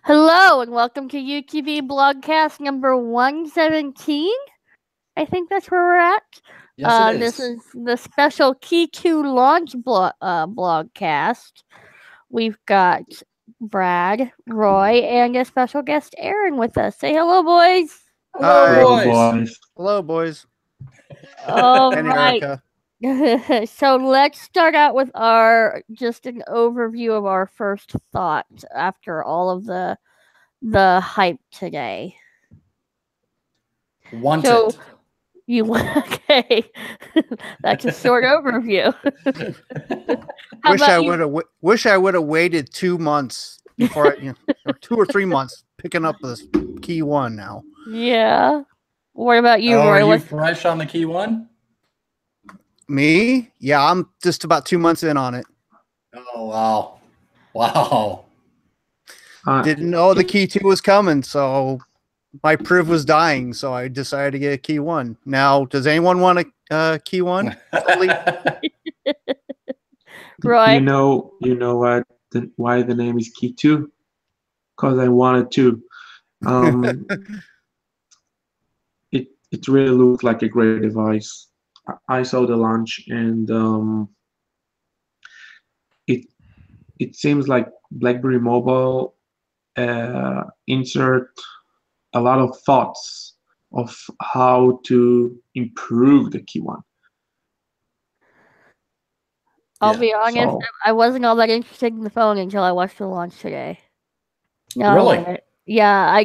Hello and welcome to UTB Blogcast number 117. I think that's where we're at. Yes, it This is. is the special KEY2 launch blogcast. We've got Brad, Roy, and a special guest, Aaron, with us. Say hello, boys. Hello, Hello, boys. boys. Hello, boys. All And right. Erica. So let's start out with just an overview of our first thoughts after all of the hype today. Want So it. you okay? That's a short overview. How Wish about I you? would have. Wish I would have waited 2 months before, or 2 or 3 months picking up this key one. Now, Yeah. What about you, Are Roy? you What's fresh on the key one? me, yeah, I'm just about 2 months in on it. Oh, wow. Wow. Didn't know the key 2 was coming, so my priv was dying, so I decided to get a key 1. Now, does anyone want a key 1? Roy? You know what? Why the name is KEY2? Because I wanted to. It really looked like a great device. I saw the launch, and it seems like BlackBerry Mobile insert a lot of thoughts of how to improve the key one. I'll Yeah, be honest, so- I wasn't all that interested in the phone until I watched the launch today. No, Really? Yeah,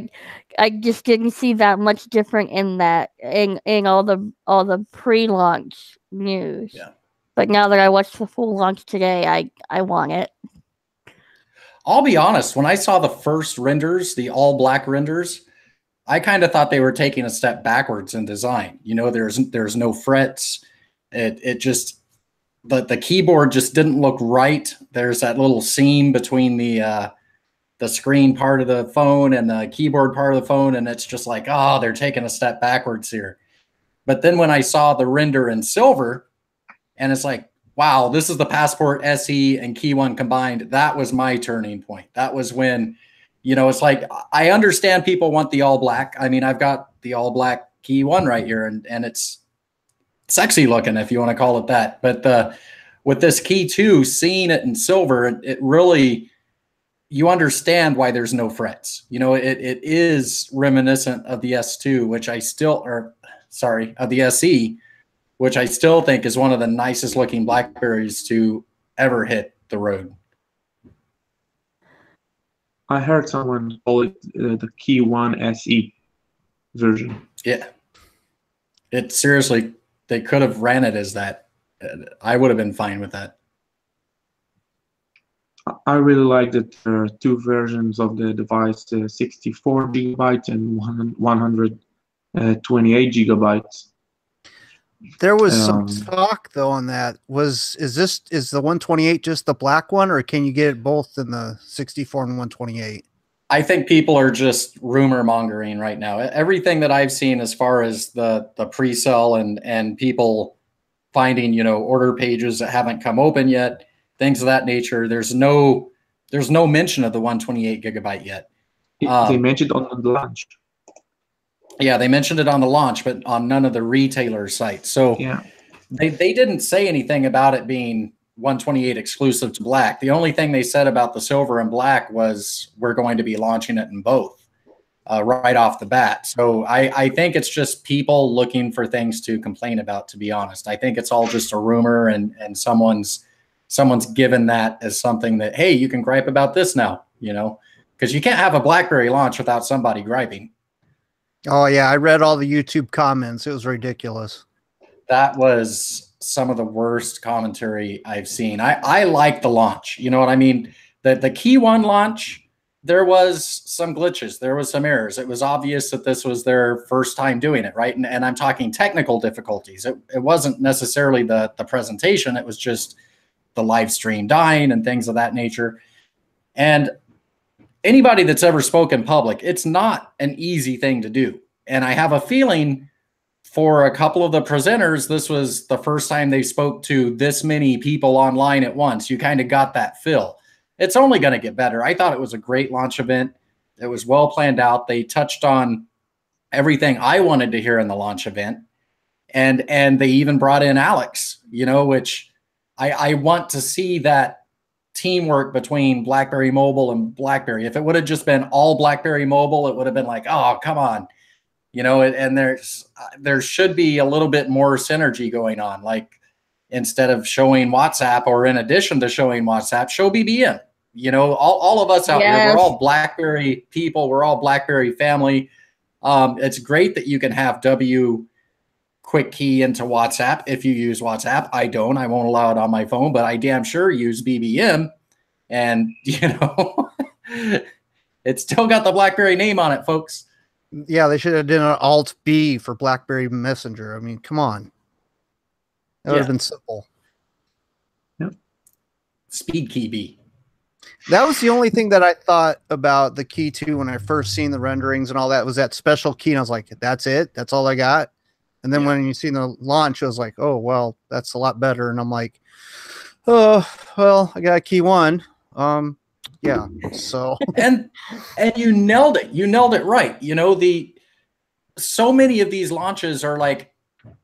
I just didn't see that much different in that in all the pre-launch news. Yeah. But now that I watched the full launch today, I want it. I'll be honest. When I saw the first renders, the all black renders, I kind of thought they were taking a step backwards in design. You know, there's no frets. It just the keyboard just didn't look right. There's that little seam between the screen part of the phone and the keyboard part of the phone, and it's just like, oh, they're taking a step backwards here. But then when I saw the render in silver, and it's like, wow, this is the Passport SE and Key One combined. That was my turning point. That was when, it's like, I understand people want the all black. I mean, I've got the all black Key One right here, and it's sexy looking, if you want to call it that. But with this Key 2, seeing it in silver, it really, you understand why there's no frets. It is reminiscent of the S2, which I still, of the SE, which I still think is one of the nicest looking Blackberries to ever hit the road. I heard someone call it the Key 1 SE version. Yeah. It seriously, they could have ran it as that. I would have been fine with that. I really like that there are 2 versions of the device, 64 gigabytes and 128 gigabytes. There was some talk though on that. Is the 128 just the black one, or can you get it both in the 64 and 128? I think people are just rumor mongering right now. Everything that I've seen as far as the pre-sale and people finding, order pages that haven't come open yet, things of that nature. There's no mention of the 128 gigabyte yet. They mentioned on the launch. Yeah, they mentioned it on the launch, but on none of the retailer sites. So yeah, they didn't say anything about it being 128 exclusive to black. The only thing they said about the silver and black was we're going to be launching it in both right off the bat. So I think it's just people looking for things to complain about, to be honest. I think it's all just a rumor and someone's given that as something that, hey, you can gripe about this now, because you can't have a BlackBerry launch without somebody griping. Oh yeah, I read all the YouTube comments. It was ridiculous. That was some of the worst commentary I've seen. I like the launch. You know what I mean? The Key One launch, there was some glitches. There was some errors. It was obvious that this was their first time doing it, right? And I'm talking technical difficulties. It wasn't necessarily the presentation. It was just the live stream dying and things of that nature. And anybody that's ever spoken public, it's not an easy thing to do. And I have a feeling for a couple of the presenters, this was the first time they spoke to this many people online at once. You kind of got that feel. It's only going to get better. I thought it was a great launch event. It was well planned out. They touched on everything I wanted to hear in the launch event. And they even brought in Alex, which I want to see that teamwork between BlackBerry Mobile and BlackBerry. If it would have just been all BlackBerry Mobile, it would have been like, oh, come on. And there should be a little bit more synergy going on. Like, instead of showing WhatsApp, or in addition to showing WhatsApp, show BBM. All of us out here, we're all BlackBerry people. We're all BlackBerry family. It's great that you can have W quick key into WhatsApp if you use WhatsApp. I don't. I won't allow it on my phone, but I damn sure use BBM. And, it's still got the BlackBerry name on it, folks. Yeah, they should have done an Alt B for BlackBerry Messenger. I mean, come on. That would have been simple. Yep. Speed key B. That was the only thing that I thought about the Key 2 when I first seen the renderings and all that, was that special key. And I was like, that's it? That's all I got? And then when you seen the launch, I was like, oh, well, that's a lot better. And I'm like, oh, well, I got Key 1. Yeah. So and you nailed it. You nailed it right. So many of these launches are like,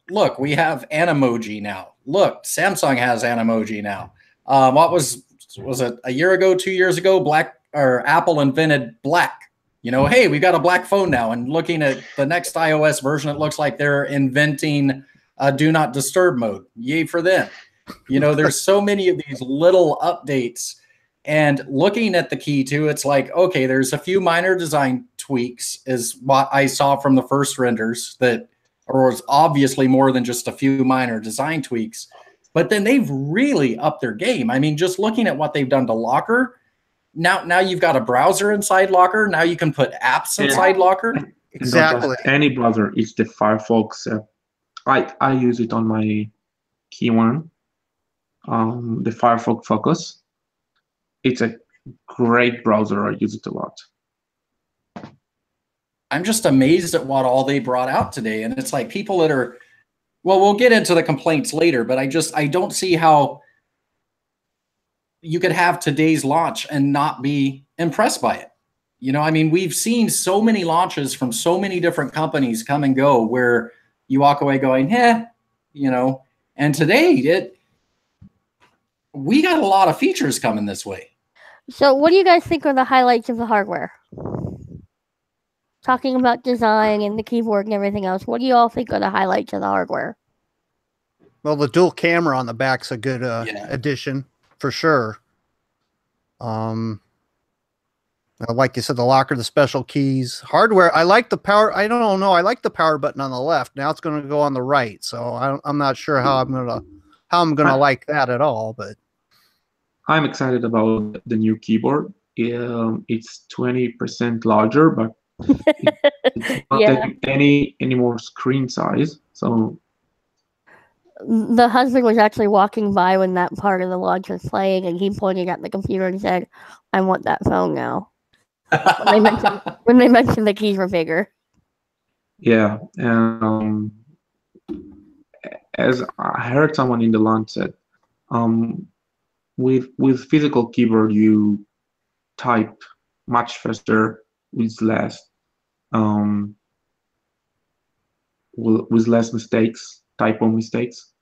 look, we have Animoji now. Look, Samsung has Animoji now. What was it a year ago, 2 years ago? Apple invented black. Hey, we got a black phone now. And looking at the next iOS version, it looks like they're inventing a do not disturb mode. Yay for them. There's so many of these little updates. And looking at the Key 2, it's like, okay, there's a few minor design tweaks is what I saw from the first renders, that was obviously more than just a few minor design tweaks. But then they've really upped their game. I mean, just looking at what they've done to Locker, now you've got a browser inside Locker. Now you can put apps inside Locker. Exactly. Any browser. It's the Firefox. I use it on my Key 1, the Firefox Focus. It's a great browser. I use it a lot. I'm just amazed at what all they brought out today. And it's like people that are, well, we'll get into the complaints later, but I don't see how you could have today's launch and not be impressed by it. I mean, we've seen so many launches from so many different companies come and go where you walk away going, and today we got a lot of features coming this way. So what do you guys think are the highlights of the hardware? Talking about design and the keyboard and everything else, what do you all think are the highlights of the hardware? Well, the dual camera on the back's a good addition for sure. Like you said, the locker, the special keys, hardware. I like the power. I don't know. I like the power button on the left. Now it's going to go on the right, so I'm not sure how I'm gonna like that at all. But I'm excited about the new keyboard. It's 20% larger, but it's not taking any more screen size. So the husband was actually walking by when that part of the launch was playing, and he pointed at the computer and said, "I want that phone now." when they mentioned the keys were bigger. Yeah, as I heard someone in the launch said, with physical keyboard you type much faster with less mistakes, typo mistakes,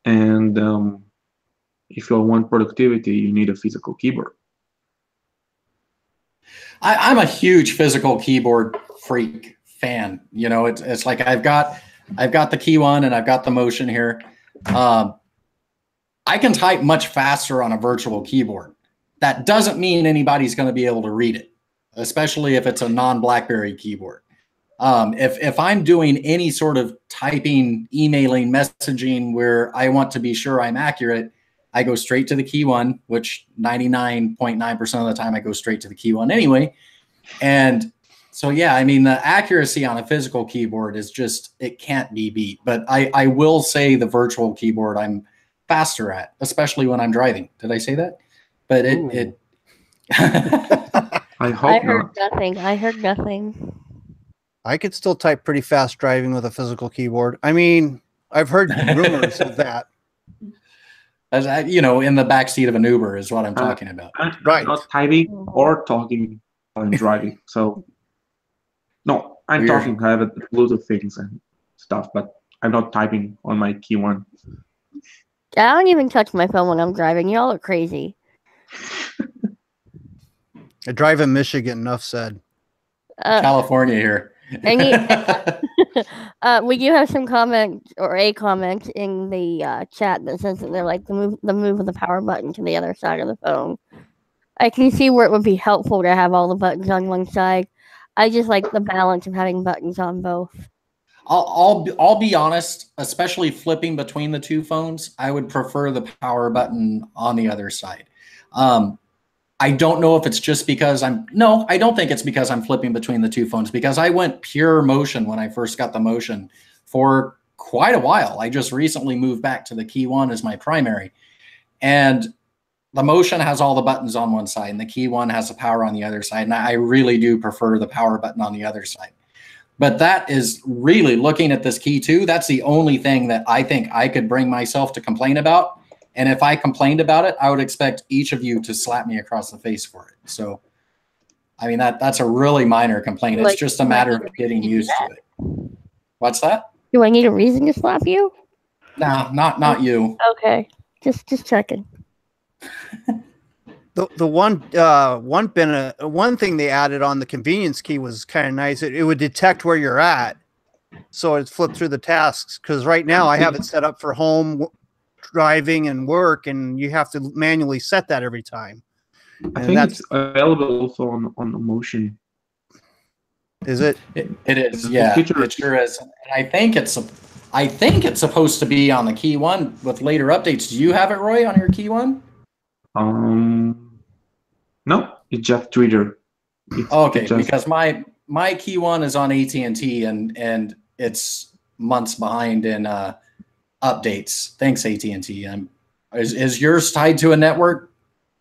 and if you want productivity, you need a physical keyboard. I'm a huge physical keyboard freak fan. It's like I've got the Key 1 and I've got the Motion here. I can type much faster on a virtual keyboard. That doesn't mean anybody's going to be able to read it, especially if it's a non-BlackBerry keyboard. If I'm doing any sort of typing, emailing, messaging where I want to be sure I'm accurate, I go straight to the Key 1, which 99.9% of the time I go straight to the Key 1 anyway. And so, yeah, I mean, the accuracy on a physical keyboard is just, it can't be beat. But I will say the virtual keyboard I'm faster at, especially when I'm driving. Did I say that? But it I hope heard not. nothing. I heard nothing. I could still type pretty fast driving with a physical keyboard. I mean, I've heard rumors of that. As in the backseat of an Uber is what I'm talking about. Right. Not typing or talking. I'm driving. So no, I'm Weird. talking. I have Bluetooth things and stuff, but I'm not typing on my key one. I don't even touch my phone when I'm driving. Y'all are crazy. I drive in Michigan. Enough said. California here. We do have some comment or a comment in the chat that says that they're like the move of the power button to the other side of the phone. I can see where it would be helpful to have all the buttons on one side. I just like the balance of having buttons on both. I'll be honest, especially flipping between the two phones, I would prefer the power button on the other side. I don't know if it's just because I don't think it's because I'm flipping between the two phones, because I went pure motion when I first got the motion for quite a while. I just recently moved back to the Key 1 as my primary. And the motion has all the buttons on one side and the Key 1 has the power on the other side. And I really do prefer the power button on the other side. But that is really, looking at this Key 2, that's the only thing that I think I could bring myself to complain about. And if I complained about it, I would expect each of you to slap me across the face for it. So, I mean, that's a really minor complaint. It's just a matter of getting used to it. What's that? Do I need a reason to slap you? No, not you. Okay, just checking. The one thing they added on the convenience key was kind of nice. It would detect where you're at, so it flipped through the tasks. Because right now I have it set up for home, driving, and work, and you have to manually set that every time. I think it's available also on the motion. Is it? It is. Yeah, it sure is. And I think it's supposed to be on the Key 1 with later updates. Do you have it, Roy, on your Key 1? No, it's just Twitter. Okay, because my Key 1 is on AT&T and it's months behind in updates. Thanks, AT&T. Is yours tied to a network,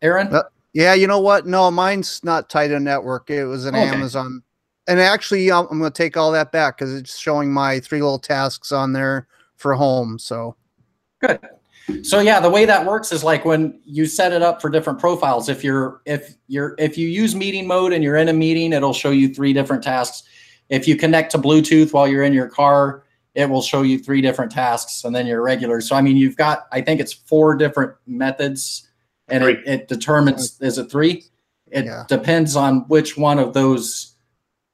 Aaron? Yeah, you know what? No, mine's not tied to a network. It was an Amazon. And actually, I'm going to take all that back because it's showing my 3 little tasks on there for home. So good. So yeah, the way that works is like when you set it up for different profiles. If you use meeting mode and you're in a meeting, it'll show you 3 different tasks. If you connect to Bluetooth while you're in your car, it will show you 3 different tasks, and then your regular. So I mean, you've got, I think it's 4 different methods, and it determines, is it 3? It depends on which one of those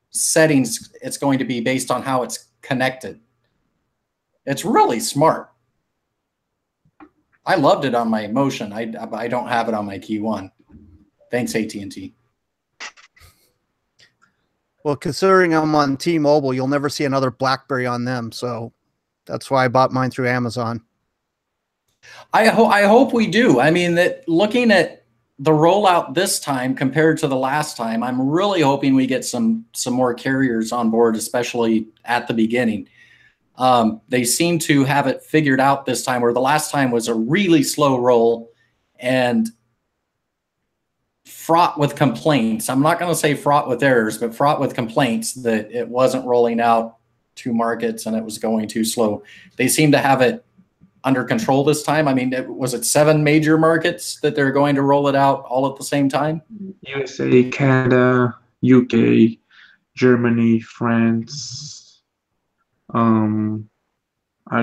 settings it's going to be based on how it's connected. It's really smart. I loved it on my motion. I don't have it on my Key 1. Thanks, AT&T. Well, considering I'm on T-Mobile, you'll never see another BlackBerry on them. So that's why I bought mine through Amazon. I hope we do. I mean, that looking at the rollout this time compared to the last time, I'm really hoping we get some more carriers on board, especially at the beginning. They seem to have it figured out this time, where the last time was a really slow roll and fraught with complaints. I'm not going to say fraught with errors, but fraught with complaints that it wasn't rolling out to markets and it was going too slow. They seem to have it under control this time. I mean, was it 7 major markets that they're going to roll it out all at the same time? USA, Canada, UK, Germany, France. I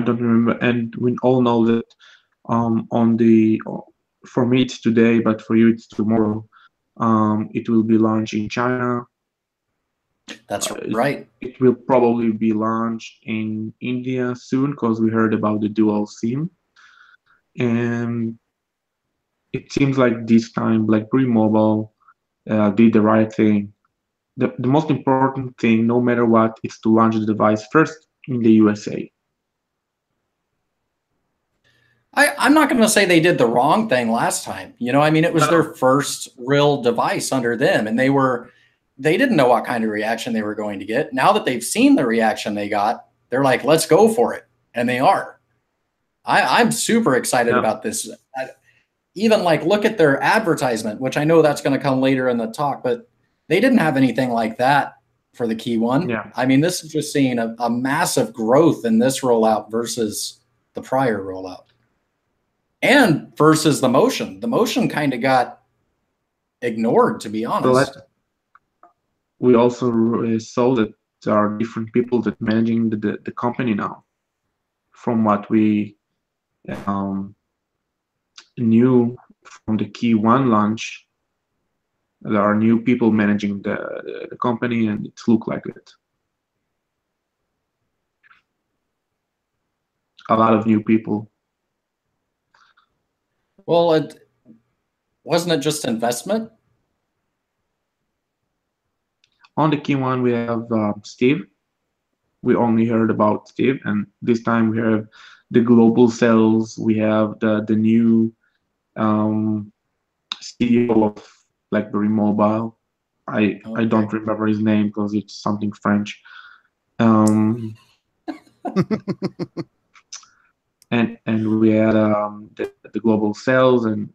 don't remember. And we all know that for me it's today, but for you it's tomorrow. It will be launched in China. That's right. It will probably be launched in India soon because we heard about the dual SIM. And it seems like this time BlackBerry Mobile did the right thing. The most important thing, no matter what, is to launch the device first in the USA. I'm not going to say they did the wrong thing last time. You know, I mean, it was their first real device under them, and they didn't know what kind of reaction they were going to get. Now that they've seen the reaction they got, they're like, let's go for it. And they are. I'm super excited about this. Even like, look at their advertisement, which I know that's going to come later in the talk, but they didn't have anything like that for the Key 1. Yeah. I mean, this is just seeing a massive growth in this rollout versus the prior rollout. And versus the motion. The motion kind of got ignored, to be honest. So we also saw that there are different people that managing the company now. From what we knew from the Key1 launch, there are new people managing the company, and it looked like it. A lot of new people. Well, wasn't it just investment? On the Key1, we have Steve. We only heard about Steve, and this time we have the global sales. We have the new CEO of BlackBerry Mobile. I don't remember his name because it's something French. And we had the global sales and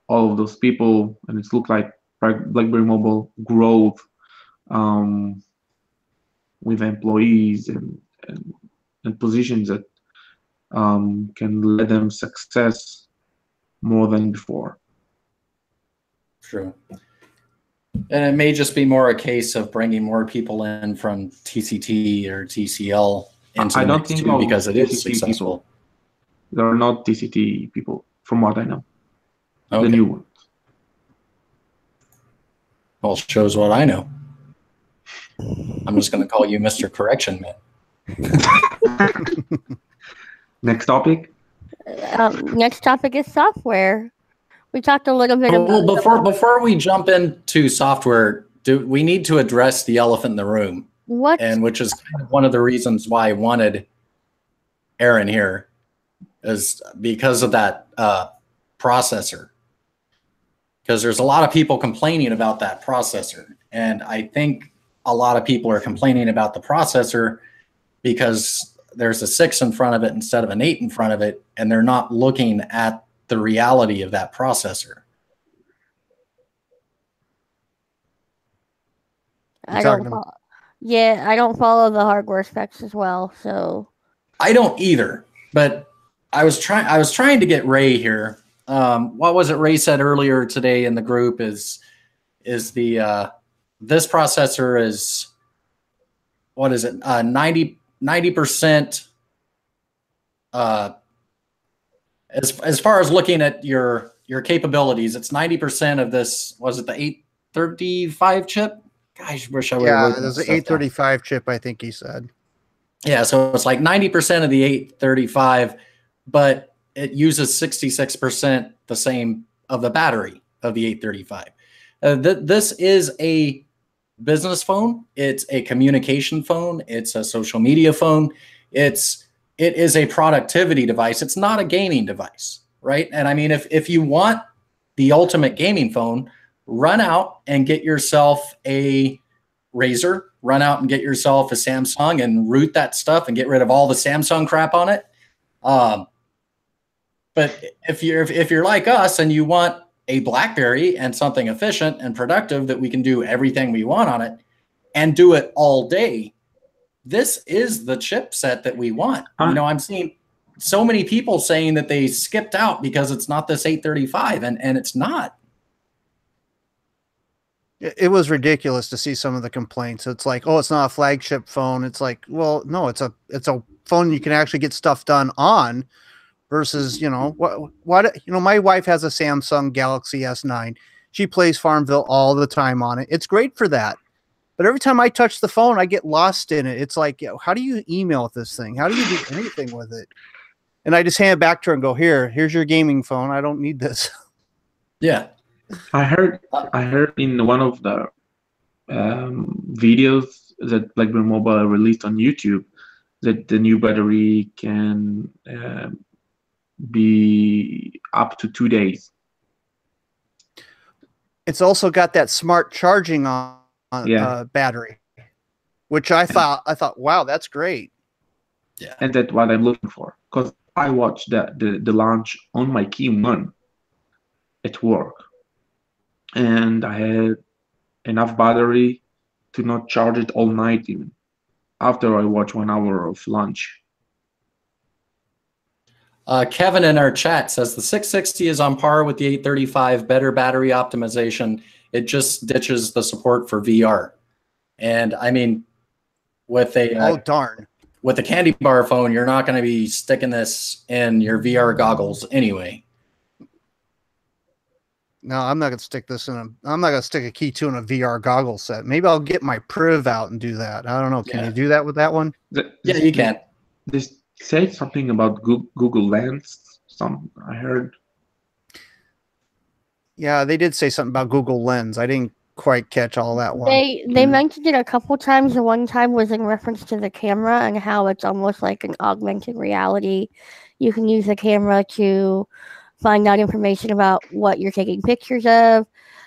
all of those people, and it looked like BlackBerry Mobile growth with employees and positions that can let them success more than before. True. And it may just be more a case of bringing more people in from TCT or TCL into I the don't mix think too, because it is TCT successful. people. There are not TCT people, from what I know. Okay. The new ones. Well, shows what I know. I'm just going to call you Mr. Correction Man. Next topic. Next topic is software. We talked a little bit Well, about before we jump into software, we need to address the elephant in the room, and which is kind of one of the reasons why I wanted Aaron here, is because of that processor. Because there's a lot of people complaining about that processor, and I think a lot of people are complaining about the processor because there's a 6 in front of it instead of an 8 in front of it, and they're not looking at the reality of that processor. I don't follow the hardware specs as well, so I don't either. But I was trying to get Ray here. What was it Ray said earlier today in the group is the this processor is, what is it, 90% as far as looking at your capabilities, it's 90% of this. Was it the 835 chip? Gosh, wish I would. Yeah, there's an 835 chip, I think he said. Yeah, so it's like 90% of the 835, but it uses 66% the same of the battery of the 835. This is a business phone. It's a communication phone. It's a social media phone. It is a productivity device. It's not a gaming device, right? And I mean, if you want the ultimate gaming phone, run out and get yourself a Razer, run out and get yourself a Samsung and root that stuff and get rid of all the Samsung crap on it. But if you're like us and you want a BlackBerry and something efficient and productive that we can do everything we want on it and do it all day, this is the chipset that we want. You know, I'm seeing so many people saying that they skipped out because it's not this 835, and it's not. It was ridiculous to see some of the complaints. It's like, oh, it's not a flagship phone. It's like, well, no, it's a phone you can actually get stuff done on. Versus, you know, what you know, my wife has a Samsung Galaxy S9. She plays Farmville all the time on it. It's great for that. But every time I touch the phone, I get lost in it. It's like, how do you email with this thing? How do you do anything with it? And I just hand it back to her and go, here's your gaming phone. I don't need this. Yeah. I heard in one of the videos that BlackBerry Mobile released on YouTube that the new battery can be up to 2 days. It's also got that smart charging on battery, which I thought, wow, that's great. Yeah, and that's what I'm looking for, because I watched the launch on my Key1 at work, and I had enough battery to not charge it all night even after I watched 1 hour of launch. Kevin in our chat says the 660 is on par with the 835, better battery optimization. It just ditches the support for VR. And I mean, with a Oh darn. with a candy bar phone, you're not going to be sticking this in your VR goggles anyway. No, I'm not gonna stick this in I'm not gonna stick a Key 2 in a VR goggle set. Maybe I'll get my Priv out and do that. I don't know. Can you do that with that one? Yeah, you can. They say something about Google Lens. I heard. Yeah, they did say something about Google Lens. I didn't quite catch all that one. They mentioned it a couple times. The one time was in reference to the camera and how it's almost like an augmented reality. You can use the camera to find out information about what you're taking pictures of,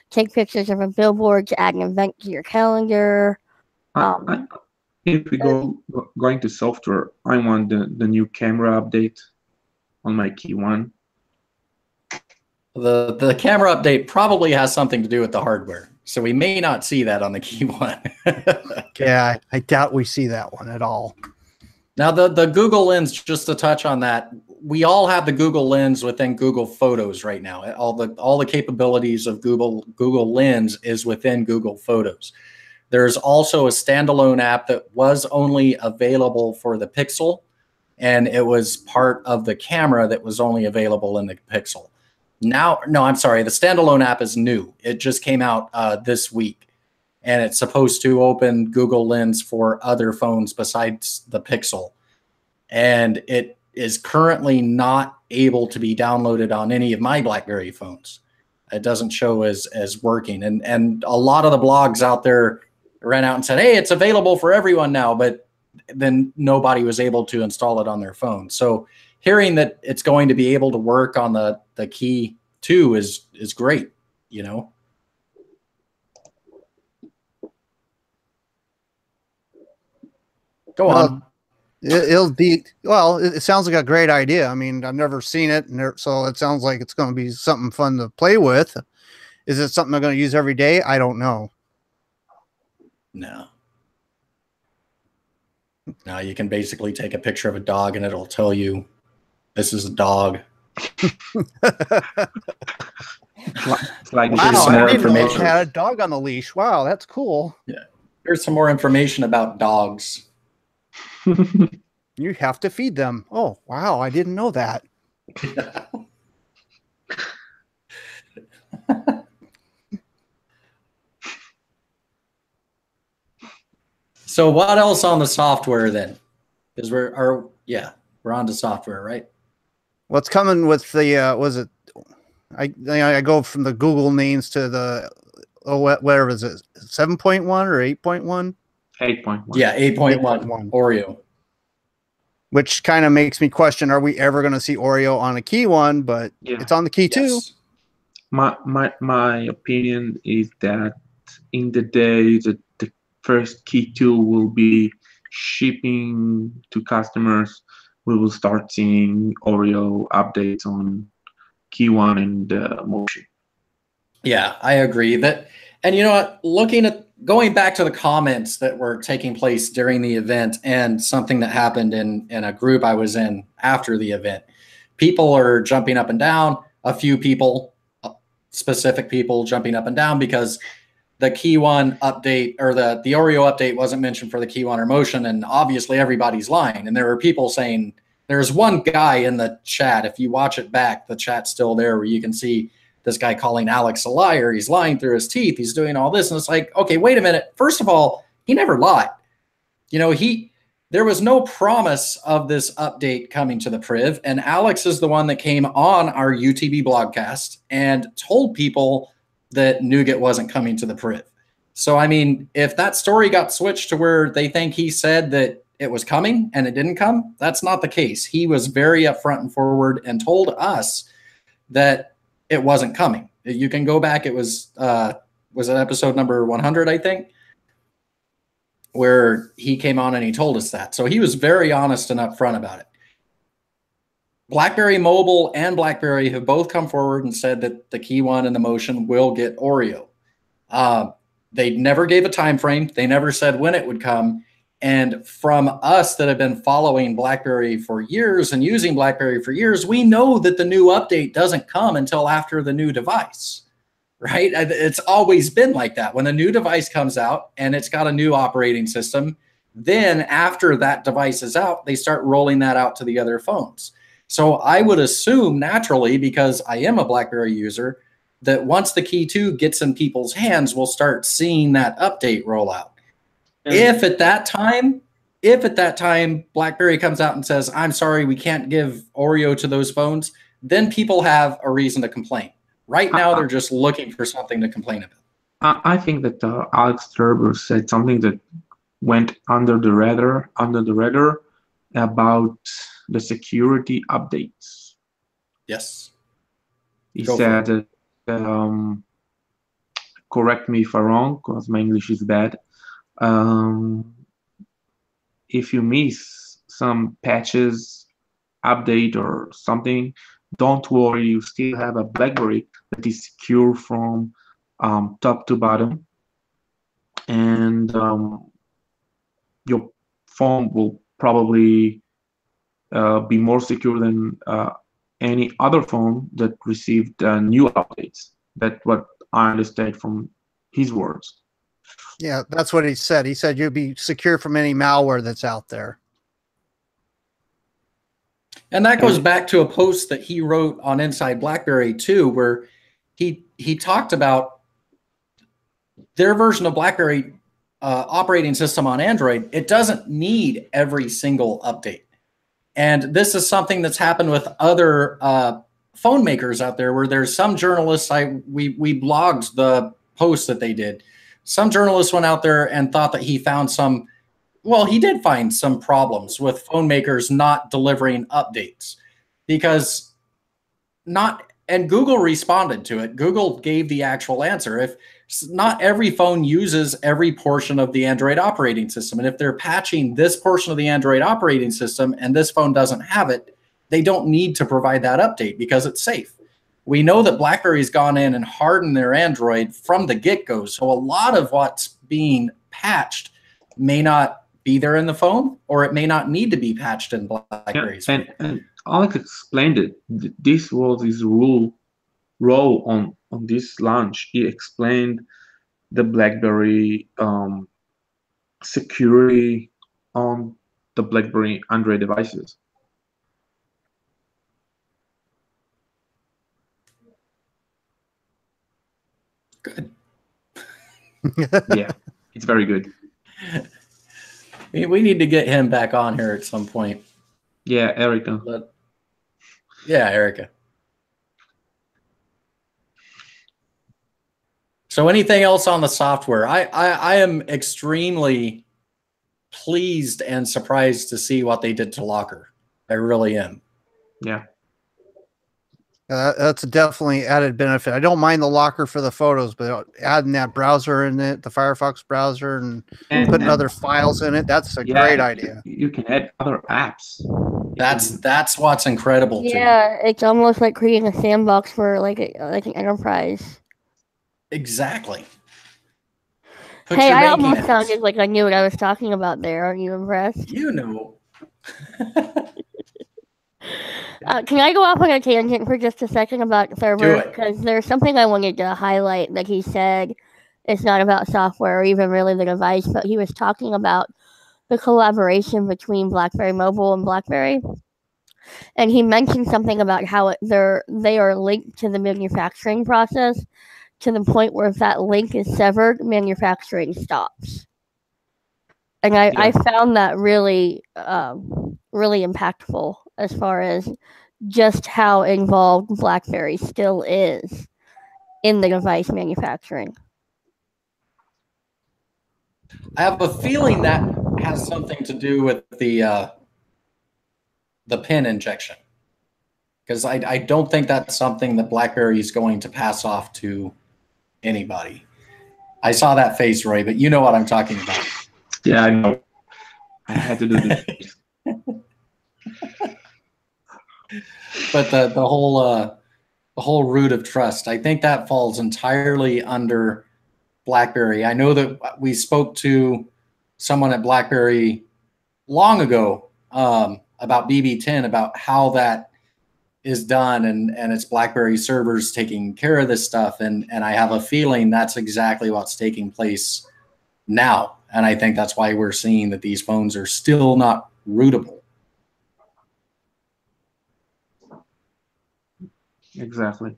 take pictures of a billboard to add an event to your calendar. If we going to software, I want the new camera update on my Key 1. The camera update probably has something to do with the hardware, so we may not see that on the Key 1. Yeah, I doubt we see that one at all. Now, the Google Lens, just to touch on that, we all have the Google Lens within Google Photos right now. All the capabilities of Google Lens is within Google Photos. There's also a standalone app that was only available for the Pixel, and it was part of the camera that was only available in the Pixel. Now, no, I'm sorry, the standalone app is new. It just came out this week, and it's supposed to open Google Lens for other phones besides the Pixel. And it is currently not able to be downloaded on any of my BlackBerry phones. It doesn't show as working. And a lot of the blogs out there ran out and said, hey, it's available for everyone now, but then nobody was able to install it on their phone. So hearing that it's going to be able to work on the Key 2 is great, you know. Go on. It'll be, well, it sounds like a great idea. I mean, I've never seen it, so it sounds like it's going to be something fun to play with. Is it something I'm going to use every day? I don't know. No. Now you can basically take a picture of a dog and it'll tell you this is a dog. Like wow, some more I didn't know information. it had a dog on the leash. Wow, that's cool. Yeah. Here's some more information about dogs. You have to feed them. Oh, wow, I didn't know that. So what else on the software then? Because we're on to software, right? What's coming with the was it? I go from the Google names to the whatever is it, 7.1 or 8.1? 8.1. Yeah, 8.1 Oreo. Which kind of makes me question: are we ever going to see Oreo on a Key 1? But it's on the Key 2. Yes. My opinion is that in the day the first Key 2 will be shipping to customers, we will start seeing Oreo updates on Key 1 and Motion. Yeah, I agree that. And you know what, going back to the comments that were taking place during the event and something that happened in a group I was in after the event, people are jumping up and down, a few people, specific people jumping up and down because the Key 1 update or the Oreo update wasn't mentioned for the Key 1 or Motion, and obviously everybody's lying. And there were people saying, there's one guy in the chat, if you watch it back, the chat's still there, where you can see this guy calling Alex a liar. He's lying through his teeth. He's doing all this. And it's like, okay, wait a minute. First of all, he never lied. You know, there was no promise of this update coming to the Priv. And Alex is the one that came on our UTB Blogcast and told people that Nougat wasn't coming to the Priv. So, I mean, if that story got switched to where they think he said that it was coming and it didn't come, that's not the case. He was very upfront and forward and told us that it wasn't coming. You can go back. It was it episode number 100, I think, where he came on and he told us that. So he was very honest and upfront about it. BlackBerry Mobile and BlackBerry have both come forward and said that the Key 1 and the Motion will get Oreo. They never gave a time frame. They never said when it would come. And from us that have been following BlackBerry for years and using BlackBerry for years, we know that the new update doesn't come until after the new device, right? It's always been like that. When a new device comes out and it's got a new operating system, then after that device is out, they start rolling that out to the other phones. So I would assume naturally, because I am a BlackBerry user, that once the Key 2 gets in people's hands, we'll start seeing that update roll out. If at that time BlackBerry comes out and says, I'm sorry, we can't give Oreo to those phones, then people have a reason to complain. Right now, they're just looking for something to complain about. I think that Alex Turber said something that went under the radar about the security updates. Yes. He said, correct me if I'm wrong, because my English is bad. If you miss some patches, update or something, don't worry, you still have a BlackBerry that is secure from top to bottom, and your phone will probably be more secure than any other phone that received new updates. That's what I understand from his words. Yeah, that's what he said. He said you'd be secure from any malware that's out there. And that goes back to a post that he wrote on Inside BlackBerry too, where he talked about their version of BlackBerry operating system on Android. It doesn't need every single update. And this is something that's happened with other phone makers out there, where there's some journalists, we blogged the post that they did. Some journalists went out there and thought that he found some, well, he did find some problems with phone makers not delivering updates, because and Google responded to it. Google gave the actual answer. If not every phone uses every portion of the Android operating system, and if they're patching this portion of the Android operating system and this phone doesn't have it, they don't need to provide that update because it's safe. We know that BlackBerry's gone in and hardened their Android from the get-go, so a lot of what's being patched may not be there in the phone, or it may not need to be patched in BlackBerry's. Yeah, and Alex explained it. This was his role on this launch. He explained the BlackBerry security on the BlackBerry Android devices. Good. Yeah, it's very good. We need to get him back on here at some point. Yeah, Erica. Yeah, Erica. So anything else on the software? I am extremely pleased and surprised to see what they did to Locker. I really am. Yeah. That's definitely added benefit. I don't mind the locker for the photos, but adding that browser in it, the Firefox browser, and putting other files in it, that's a great idea. You can add other apps. That's what's incredible too. Yeah, it's almost like creating a sandbox for like an enterprise. Exactly. Hey, I almost sounded like I knew what I was talking about there. Aren't you impressed? You know. Can I go off on a tangent for just a second about servers? Do it. Because there's something I wanted to highlight that he said. It's not about software or even really the device, but he was talking about the collaboration between BlackBerry Mobile and BlackBerry. And he mentioned something about how they are linked to the manufacturing process to the point where if that link is severed, manufacturing stops. And I found that really, really impactful as far as just how involved BlackBerry still is in the device manufacturing. I have a feeling that has something to do with the pin injection, because I don't think that's something that BlackBerry is going to pass off to anybody. I saw that face, Roy, but you know what I'm talking about. Yeah, I know. I had to do this. But the whole root of trust, I think that falls entirely under BlackBerry. I know that we spoke to someone at BlackBerry long ago about BB10, about how that is done, and it's BlackBerry servers taking care of this stuff, and I have a feeling that's exactly what's taking place now, and I think that's why we're seeing that these phones are still not rootable. Exactly.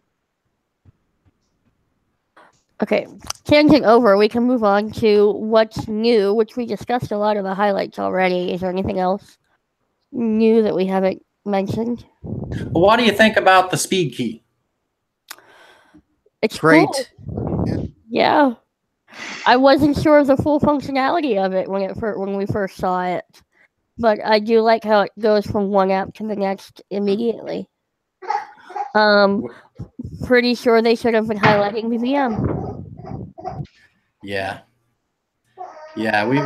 Okay, changing over, we can move on to what's new, which we discussed a lot of the highlights already. Is there anything else new that we haven't mentioned? Well, what do you think about the speed key? It's Great. cool. Yeah. I wasn't sure of the full functionality of it when we first saw it, but I do like how it goes from one app to the next immediately. Pretty sure they should have been highlighting BBM. Yeah, we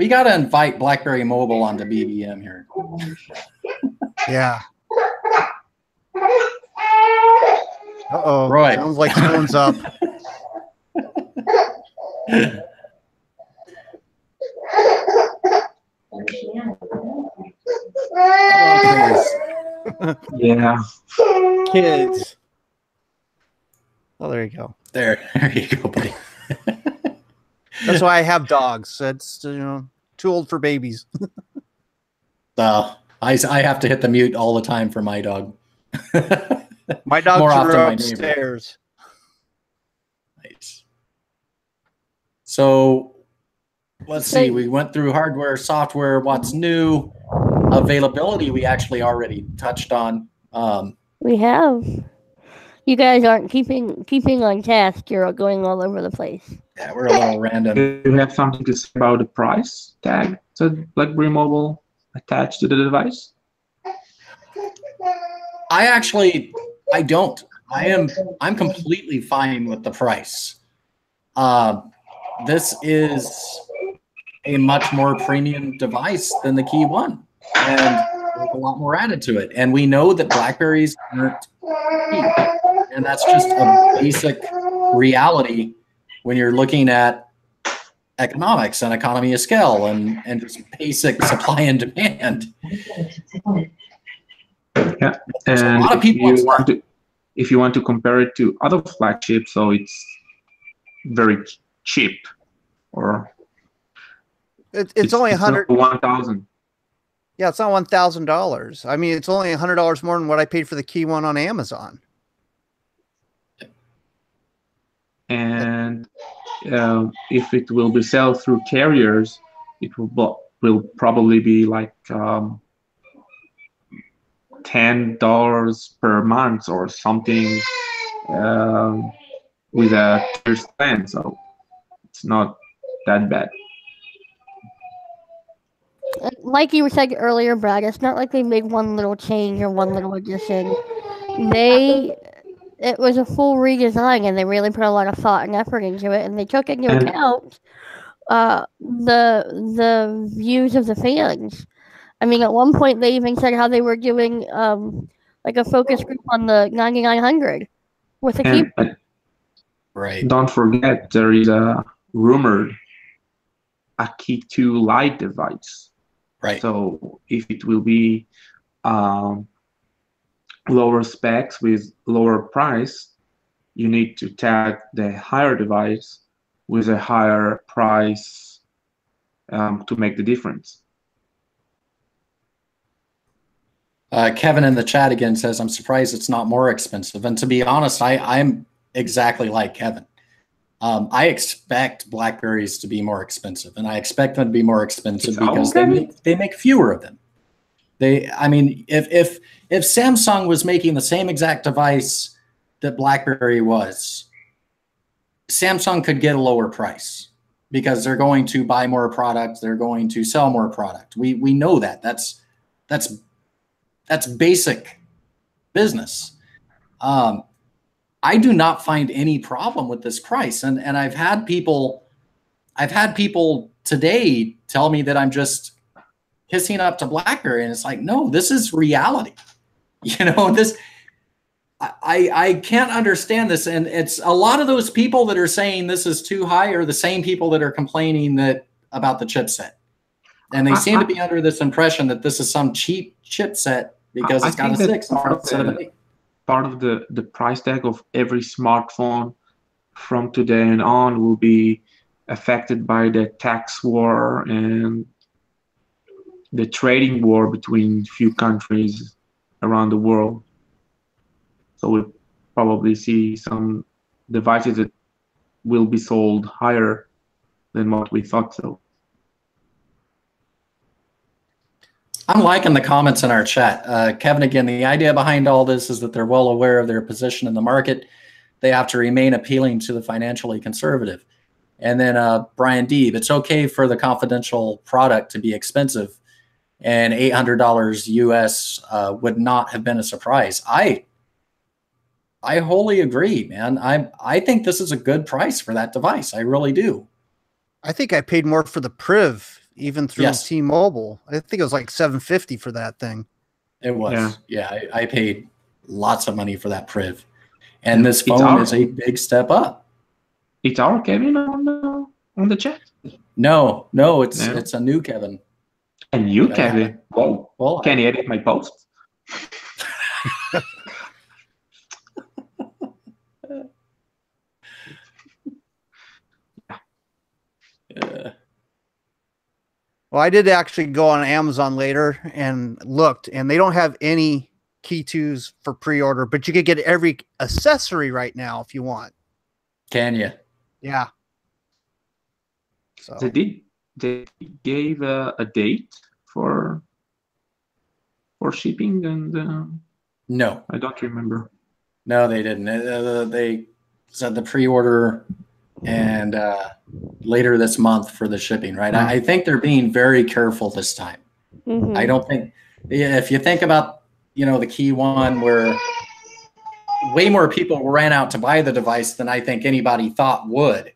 got to invite BlackBerry Mobile onto BBM here. Yeah. Uh-oh. Roy. Sounds like someone's up. Yeah. Kids. Oh, there you go. There you go, buddy. That's why I have dogs. That's too old for babies. I have to hit the mute all the time for my dog. My dogs More often are my neighbor. upstairs. Nice. So let's see. We went through hardware, software, what's new, availability. We actually already touched on. We have. You guys aren't keeping on task. You're going all over the place. Yeah, we're a little random. Do you have something to say about the price tag that BlackBerry Mobile attached to the device? I don't. I'm completely fine with the price. This is a much more premium device than the KEY2, and there's a lot more added to it. And we know that BlackBerries aren't cheap, and that's just a basic reality when you're looking at economics and economy of scale and just basic supply and demand. Yeah, There's a and lot of people if you want to compare it to other flagships, so it's very cheap, or It's only 100. 1,000. Yeah, it's not $1,000. I mean, it's only $100 more than what I paid for the KEY2 on Amazon. And if it will be sold through carriers, it will probably be like $10 per month or something with a tier's plan. So it's not that bad. Like you said earlier, Brad, it's not like they made one little change or one little addition. It was a full redesign, and they really put a lot of thought and effort into it, and they took into account the views of the fans. I mean, at one point they even said how they were doing like a focus group on the 9900 with a keyboard. Right. Don't forget, there is a rumored a KEY2 Lite device. Right. So if it will be lower specs with lower price, you need to tag the higher device with a higher price to make the difference. Kevin in the chat again says, I'm surprised it's not more expensive. And to be honest, I'm exactly like Kevin. I expect BlackBerries to be more expensive, and I expect them to be more expensive because they make fewer of them. I mean, if Samsung was making the same exact device that BlackBerry was, Samsung could get a lower price because they're going to buy more product, they're going to sell more product. We know that. That's basic business. I do not find any problem with this price, and I've had people today tell me that I'm just kissing up to BlackBerry, and it's like, no, this is reality. You know, this I can't understand this, and it's a lot of those people that are saying this is too high are the same people that are complaining about the chipset, and they seem to be under this impression that this is some cheap chipset because I it's got a think that 6 instead of an 8. part of the price tag of every smartphone from today and on will be affected by the tax war and the trading war between few countries around the world. So we'll probably see some devices that will be sold higher than what we thought so. I'm liking the comments in our chat. Kevin, again, the idea behind all this is that they're well aware of their position in the market. They have to remain appealing to the financially conservative. And then Brian Deeb, it's okay for the confidential product to be expensive, and $800 US would not have been a surprise. I wholly agree, man. I think this is a good price for that device. I really do. I think I paid more for the Priv, even through Yes. T-Mobile. I think it was like $750 for that thing. It was. Yeah. I paid lots of money for that Priv. And this phone is a big step up. It's our Kevin on the chat? No, it's a new Kevin. And you, Kevin? Whoa. Well, Can you edit my posts? Well, I did actually go on Amazon later and looked, and they don't have any Key2s for pre-order, but you could get every accessory right now if you want. Can you? Yeah. So They gave a date for shipping, and No. I don't remember. No, they didn't. They said the pre-order and later this month for the shipping, right? I think they're being very careful this time. Mhm. I don't think, if you think about, the Key1, where way more people ran out to buy the device than I think anybody thought would.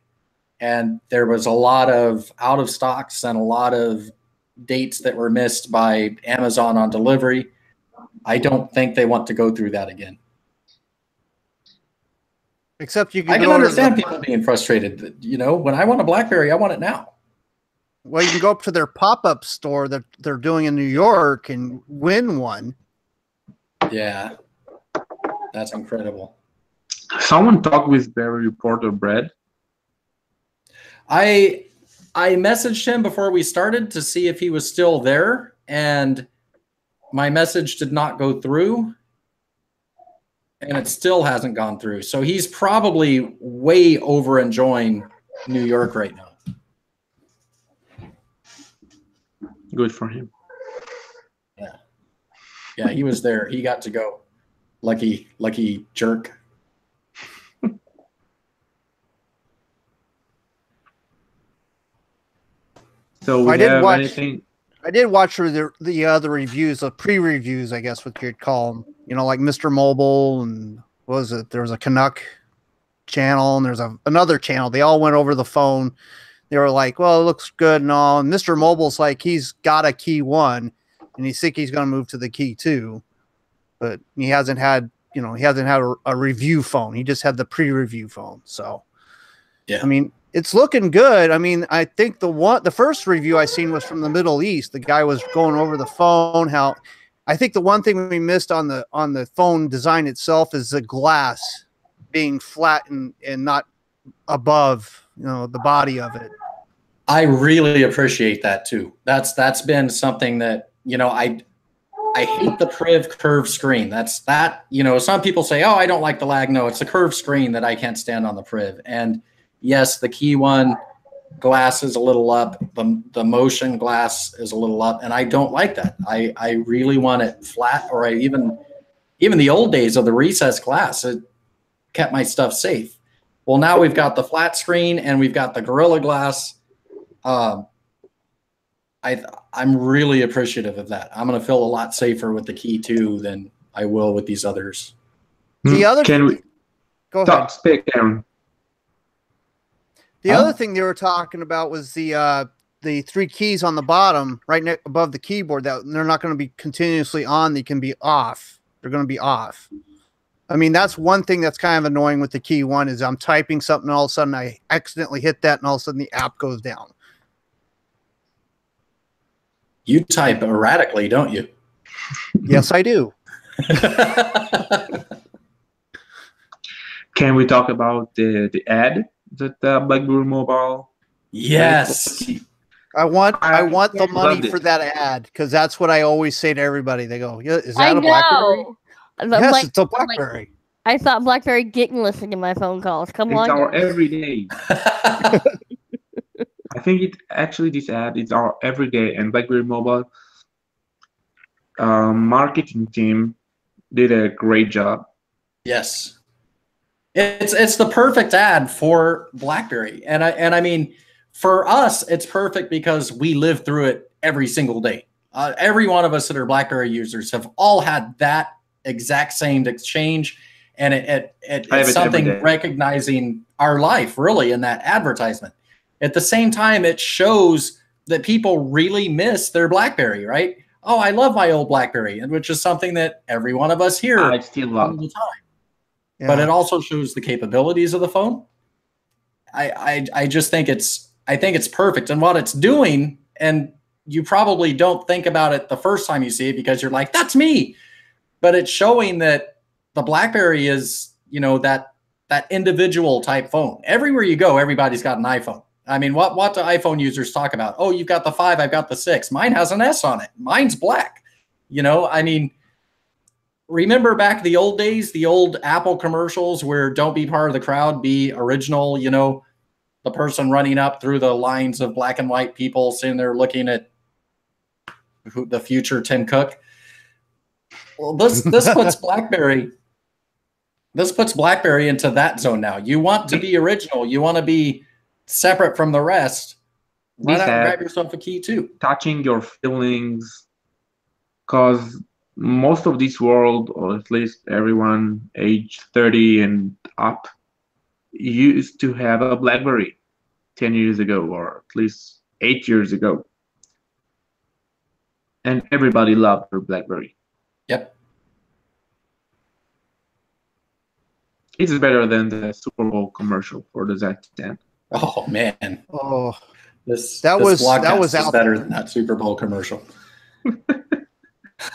And there was a lot of out of stocks and a lot of dates that were missed by Amazon on delivery. I don't think they want to go through that again. except you I can can understand people being frustrated. When I want a BlackBerry, I want it now. Well, you can go up to their pop-up store that they're doing in New York and win one. Yeah, that's incredible. Someone talked with Barry Reporter Brad. I messaged him before we started to see if he was still there, and my message did not go through, and it still hasn't gone through. So he's probably way over enjoying New York right now. Good for him. Yeah, he was there. He got to go. Lucky jerk. So I did watch. anything? I did watch the other reviews, the pre-reviews, I guess what you'd call them. Like Mr. Mobile and what was it? There was a Canuck channel and there's another channel. They all went over the phone. They were like, "Well, it looks good and all." And Mr. Mobile's like, he's got a Key1 and he's think he's going to move to the Key2, but he hasn't had a review phone. He just had the pre-review phone. So, yeah, I mean, it's looking good. I mean, I think the first review I seen was from the Middle East. The guy was going over the phone. I think the one thing we missed on the phone design itself is the glass being flat and not above, the body of it. I really appreciate that too. That's been something that, I hate the Priv curved screen. Some people say, "Oh, I don't like the lag." No, it's the curved screen that I can't stand on the Priv. And yes, the Key1 glass is a little up. The motion glass is a little up, and I don't like that. I really want it flat, or even the old days of the recessed glass, it kept my stuff safe. Well, now we've got the flat screen and we've got the Gorilla Glass. I'm really appreciative of that. I'm going to feel a lot safer with the Key2 than I will with these others. The other Can we go ahead. Speak, Aaron. The other thing they were talking about was the 3 keys on the bottom, right above the keyboard, that they're not going to be continuously on. They can be off. They're going to be off. I mean, that's one thing that's kind of annoying with the Key1 is I'm typing something, and all of a sudden I accidentally hit that, and all of a sudden the app goes down. You type erratically, don't you? Yes, I do. Can we talk about the ad that BlackBerry Mobile? Yes. I want the money loved for it. that ad because that's what I always say to everybody. They go, "Yeah, is I that a BlackBerry?" know. And I'm Yes, like, it's a I'm like, BlackBerry. I thought BlackBerry didn't listen to my phone calls. Come It's on. our guys. everyday. I think this ad is our everyday, and BlackBerry Mobile marketing team did a great job. Yes. It's the perfect ad for BlackBerry. And I mean, for us, it's perfect because we live through it every single day. Every one of us that are BlackBerry users have all had that exact same exchange. And it's something recognizing our life really in that advertisement. At the same time, it shows that people really miss their BlackBerry, right? Oh, I love my old BlackBerry, and which is something that every one of us here I still love all the time. Yeah. But it also shows the capabilities of the phone. I just think I think it's perfect. And what it's doing, and you probably don't think about it the first time you see it because you're like, that's me. But it's showing that the BlackBerry is, you know, that individual type phone. Everywhere you go, everybody's got an iPhone. I mean, what do iPhone users talk about? Oh, you've got the 5, I've got the 6. Mine has an S on it. Mine's black. You know, I mean, remember back the old days, the old Apple commercials where don't be part of the crowd, be original, you know, the person running up through the lines of black and white people sitting there looking at the future Tim Cook. Well, this puts BlackBerry into that zone now. You want to be original. You want to be separate from the rest. Why not grab yourself a KEY2? Touching your feelings, because most of this world, or at least everyone age 30 and up, used to have a BlackBerry 10 years ago, or at least 8 years ago. And everybody loved their BlackBerry. Yep. It's better than the Super Bowl commercial for the Z10. Oh man. Oh, this was Blogcast is out better there. than that Super Bowl commercial.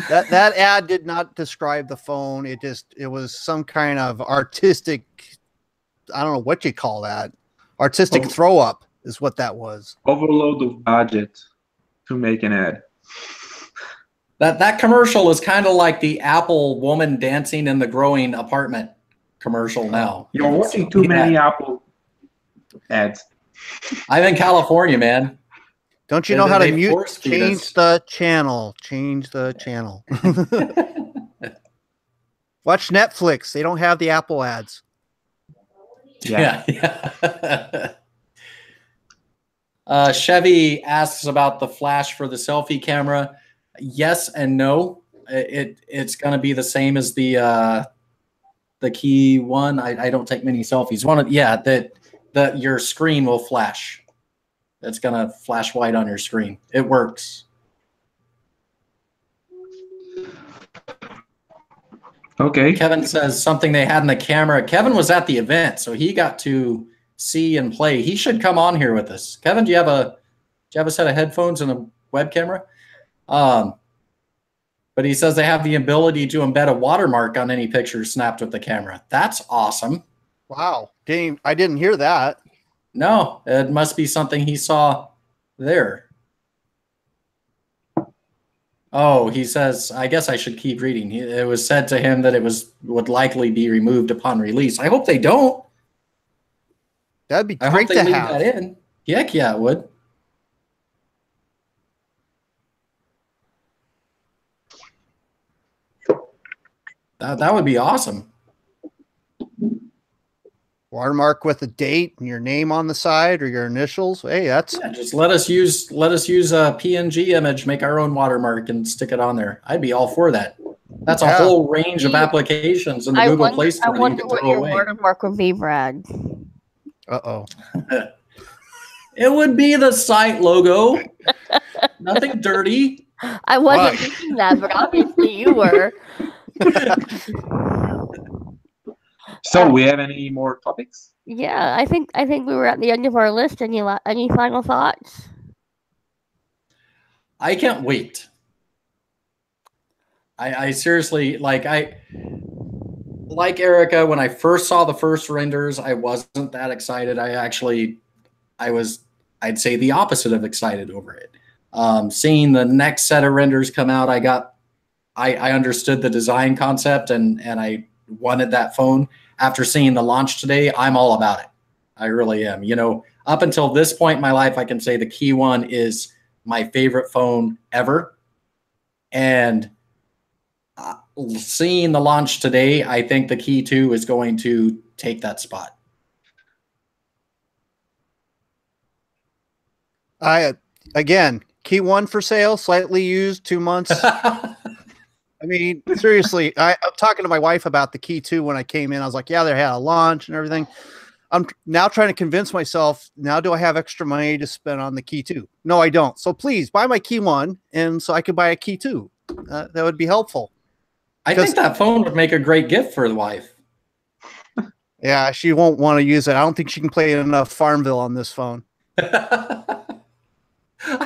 that ad did not describe the phone. It was some kind of artistic, I don't know what you call that. Artistic throw up is what that was. Overload of budget to make an ad. That commercial is kind of like the Apple woman dancing in the growing apartment commercial now. You're watching too many Apple ads. I'm in California, man. Don't you know how to mute? Change the channel. Change the channel. Watch Netflix. They don't have the Apple ads. Yeah. Chevy asks about the flash for the selfie camera. Yes and no. It's going to be the same as the Key 1. I don't take many selfies. That your screen will flash. It's going to flash white on your screen. It works. Okay. Kevin says something they had in the camera. Kevin was at the event, so he got to see and play. He should come on here with us. Kevin, do you have a set of headphones and a web camera? But he says they have the ability to embed a watermark on any picture snapped with the camera. That's awesome. Wow. I didn't hear that. No, it must be something he saw there. Oh, he says, I guess I should keep reading. It was said to him that it would likely be removed upon release. I hope they don't. That'd be I great hope they to leave have. that in. Heck yeah, it would. That would be awesome. Watermark with a date and your name on the side or your initials. Hey, that's just let us use a PNG image, make our own watermark, and stick it on there. I'd be all for that. That's a whole range of applications in the Google Play Store. I wonder what your watermark would be, Brad. Uh-oh. It would be the site logo. Nothing dirty. I wasn't thinking that, but obviously you were. So we have any more topics? Yeah, I think we were at the end of our list. Any final thoughts? I can't wait. I seriously like Erica, when I first saw the first renders, I wasn't that excited. I'd say the opposite of excited over it. Seeing the next set of renders come out, I understood the design concept and I wanted that phone. After seeing the launch today, I'm all about it. I really am. You know, up until this point in my life, I can say the KEY1 is my favorite phone ever. And seeing the launch today, I think the KEY2 is going to take that spot. Again, KEY1 for sale, slightly used, 2 months. I mean, seriously, I'm talking to my wife about the KEY2 when I came in. I was like, yeah, they had a launch and everything. I'm now trying to convince myself, now do I have extra money to spend on the KEY2? No, I don't. So please buy my KEY1, and so I could buy a KEY2. That would be helpful. I think that phone would make a great gift for the wife. Yeah, she won't want to use it. I don't think she can play enough Farmville on this phone. I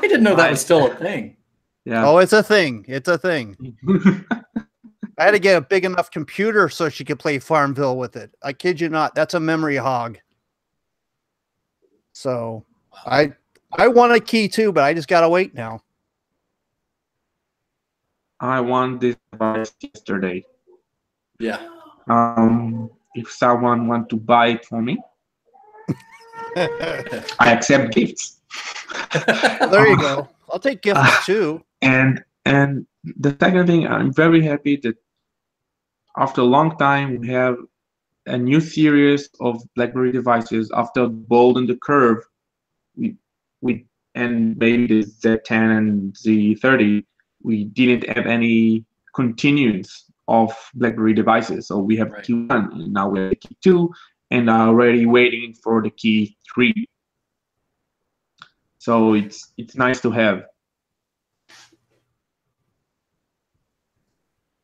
didn't know that was still a thing. Yeah. Oh, it's a thing. It's a thing. I had to get a big enough computer so she could play Farmville with it. I kid you not. That's a memory hog. So I want a KEY2, but I just got to wait now. I won this device yesterday. Yeah. If someone want to buy it for me, I accept gifts. There you go. I'll take gifts too. And the second thing, I'm very happy that after a long time we have a new series of BlackBerry devices. After the Bold and the Curve, we and maybe the Z10 and Z30, we didn't have any continuance of BlackBerry devices. So we have Right. KEY1, and now we have the KEY2, and are already waiting for the KEY3. So it's nice to have.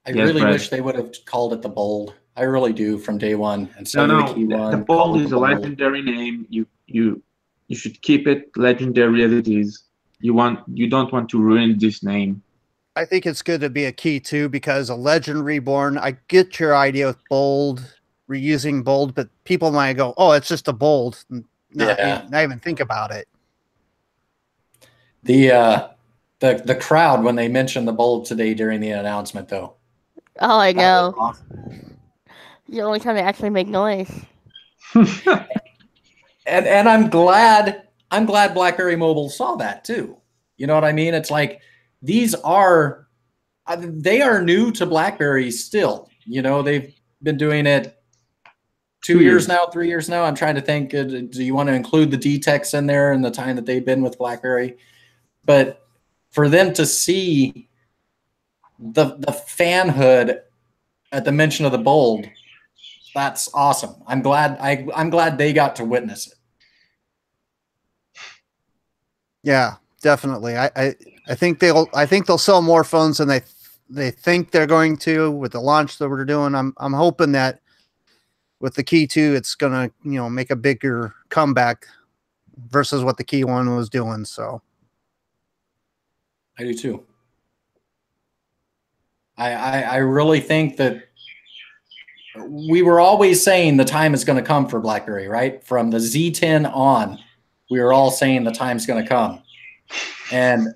I Yes, really Brad. wish they would have called it the Bold. I really do from day one. And No, the KEY1. the Bold is a legendary name. You should keep it legendary as it is. You don't want to ruin this name. I think it's good to be a KEY2 because a legend reborn. I get your idea with Bold, reusing Bold, but people might go, "Oh, it's just a Bold." Not even think about it. The crowd when they mentioned the Bold today during the announcement, though. Oh, I That was know. awesome. The only time they actually make noise. And I'm glad BlackBerry Mobile saw that too. You know what I mean? It's like they are new to BlackBerry still. You know, they've been doing it 2 years now, 3 years now. I'm trying to think, do you want to include the D-Techs in there and the time that they've been with BlackBerry? But for them to see the fanhood at the mention of the Bold, that's awesome. I'm glad they got to witness it. Yeah, definitely. I think they'll sell more phones than they think they're going to with the launch that we're doing. I'm hoping that with the KEY2 it's gonna make a bigger comeback versus what the KEY1 was doing. So I do too. I really think that we were always saying the time is going to come for BlackBerry, right? From the Z10 on, we were all saying the time's going to come, and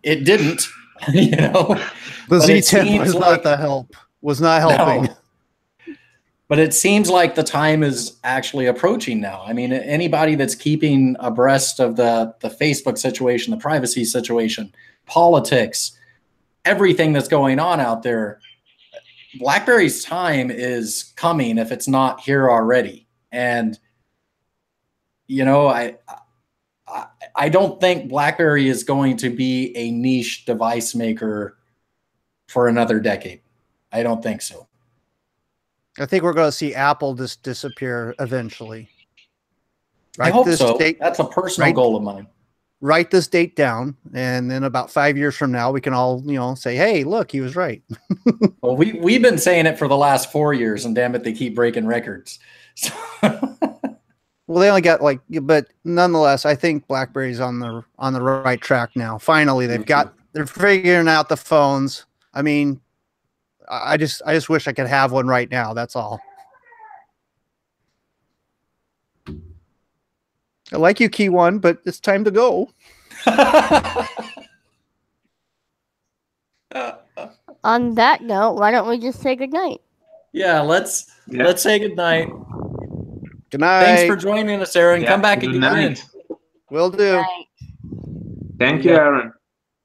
it didn't. You know, the But it Z10 seems was like- not the help. Was not helping. No. But it seems like the time is actually approaching now. I mean, anybody that's keeping abreast of the Facebook situation, the privacy situation, politics, everything that's going on out there, BlackBerry's time is coming if it's not here already. And, you know, I don't think BlackBerry is going to be a niche device maker for another decade. I don't think so. I think we're going to see Apple just disappear eventually. I hope this so. date- That's a personal goal of mine. Write this date down, and then about 5 years from now, we can all say, "Hey, look, he was right." Well, we've been saying it for the last 4 years, and damn it, they keep breaking records. So Well, they only got but nonetheless, I think BlackBerry's on the right track now. Finally, they're figuring out the phones. I mean, I just wish I could have one right now. That's all. I like you, Key One, but it's time to go. On that note, why don't we just say goodnight? Yeah, let's say goodnight. Good night. Thanks for joining us, Aaron. Yeah, Come back good again. night. Will do. Thank you, Aaron.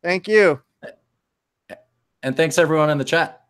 Thank you. And thanks everyone in the chat.